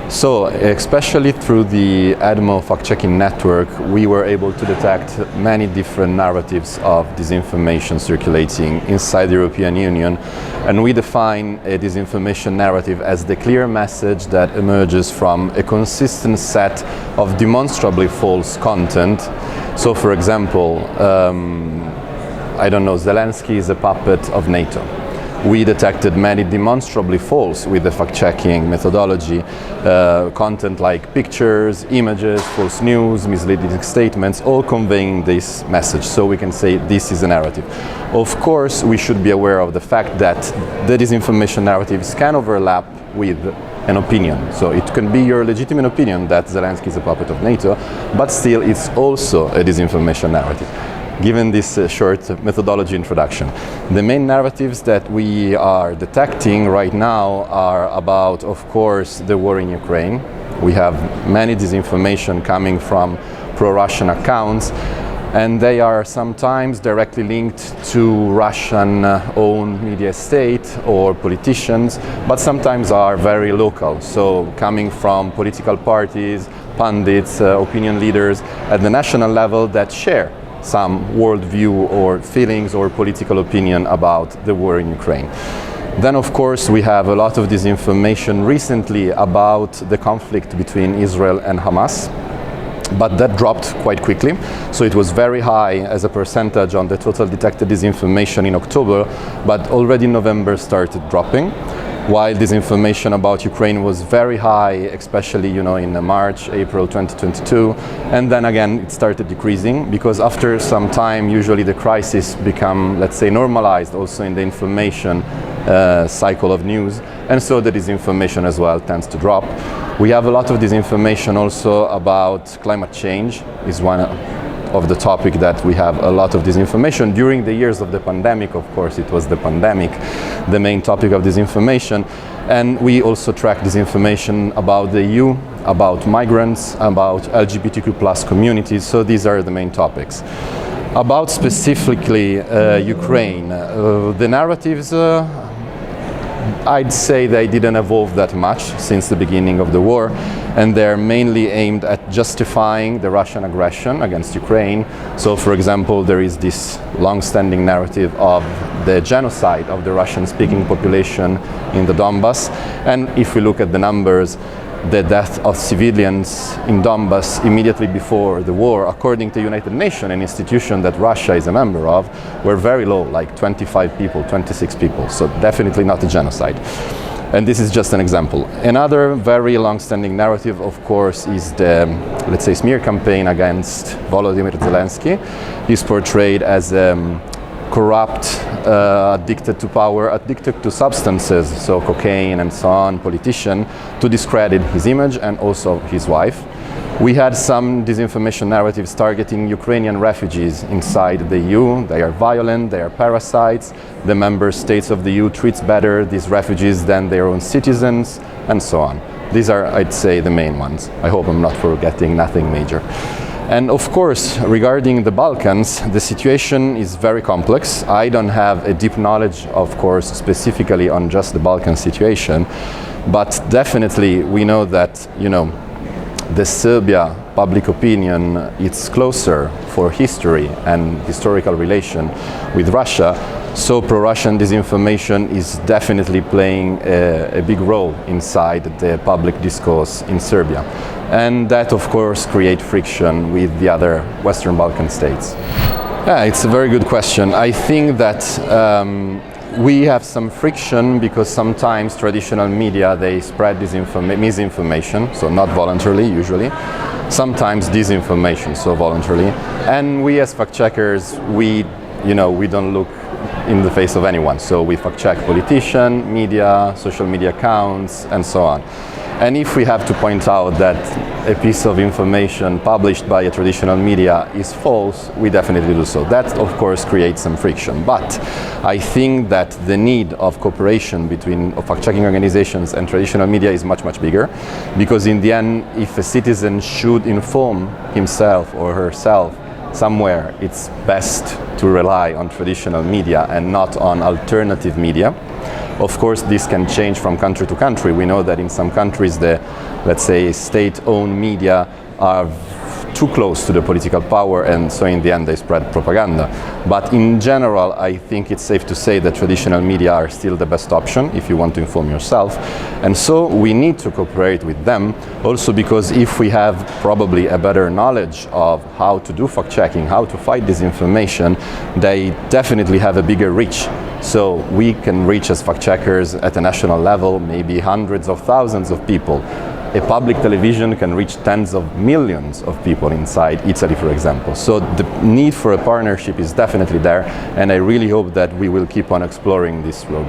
So, especially through the EDMO fact-checking network, we were able to detect many different narratives of disinformation circulating inside the European Union, and we define a disinformation narrative as the clear message that emerges from a consistent set of demonstrably false content. So, for example, I don't know, Zelensky is a puppet of NATO. We detected many demonstrably false with the fact-checking methodology, content like pictures, images, false news, misleading statements, all conveying this message. So we can say this is a narrative. Of course, we should be aware of the fact that the disinformation narratives can overlap with an opinion. So it can be your legitimate opinion that Zelensky is a puppet of NATO, but still it's also a disinformation narrative. Given this short methodology introduction, the main narratives that we are detecting right now are about, of course, the war in Ukraine. We have many disinformation coming from pro-Russian accounts, and they are sometimes directly linked to Russian-owned media state or politicians, but sometimes are very local, so coming from political parties, pundits, opinion leaders at the national level that share some worldview or feelings or political opinion about the war in Ukraine. Then, of course, we have a lot of disinformation recently about the conflict between Israel and Hamas, but that dropped quite quickly. So it was very high as a percentage on the total detected disinformation in October, but already in November started dropping. While disinformation about Ukraine was very high, especially in March, April 2022, and then again it started decreasing because after some time, usually the crisis become, let's say, normalized also in the information cycle of news, and so the disinformation as well tends to drop. We have a lot of disinformation also about climate change, is one of the topic that we have a lot of disinformation. During the years of the pandemic, of course, it was the pandemic, the main topic of disinformation. And we also track disinformation about the EU, about migrants, about LGBTQ plus communities. So these are the main topics. About specifically Ukraine, the narratives, I'd say they didn't evolve that much since the beginning of the war, and they're mainly aimed at justifying the Russian aggression against Ukraine. So, for example, there is this long-standing narrative of the genocide of the Russian-speaking population in the Donbass, and if we look at the numbers, the death of civilians in Donbass immediately before the war, according to United Nations, an institution that Russia is a member of, were very low, like 25 people, 26 people. So definitely not a genocide. And this is just an example. Another very long-standing narrative, of course, is the, let's say, smear campaign against Volodymyr Zelensky. He's portrayed as corrupt, addicted to power, addicted to substances, so cocaine and so on, politician, to discredit his image and also his wife. We had some disinformation narratives targeting Ukrainian refugees inside the EU. They are violent, they are parasites. The member states of the EU treats better these refugees than their own citizens, and so on. These are, I'd say, the main ones. I hope I'm not forgetting nothing major. And of course, regarding the Balkans, the situation is very complex. I don't have a deep knowledge, of course, specifically on just the Balkan situation, but definitely we know that, the Serbia public opinion is closer for history and historical relation with Russia. So pro-Russian disinformation is definitely playing a big role inside the public discourse in Serbia. And that, of course, creates friction with the other Western Balkan states. Yeah, it's a very good question. I think that we have some friction because sometimes traditional media, they spread misinformation, so not voluntarily usually. Sometimes disinformation, so voluntarily. And we as fact-checkers, we don't look in the face of anyone. So we fact-check politicians, media, social media accounts, and so on. And if we have to point out that a piece of information published by a traditional media is false, we definitely do so. That, of course, creates some friction. But I think that the need of cooperation between fact-checking organizations and traditional media is much, much bigger. Because in the end, if a citizen should inform himself or herself somewhere, it's best to rely on traditional media and not on alternative media. Of course, this can change from country to country. We know that in some countries the, let's say, state-owned media are too close to the political power, and so in the end they spread propaganda. But in general, I think it's safe to say that traditional media are still the best option if you want to inform yourself. And so we need to cooperate with them, also because if we have probably a better knowledge of how to do fact-checking, how to fight disinformation, they definitely have a bigger reach. So we can reach as fact-checkers at a national level, maybe hundreds of thousands of people. A public television can reach tens of millions of people inside Italy, for example. So the need for a partnership is definitely there, and I really hope that we will keep on exploring this road.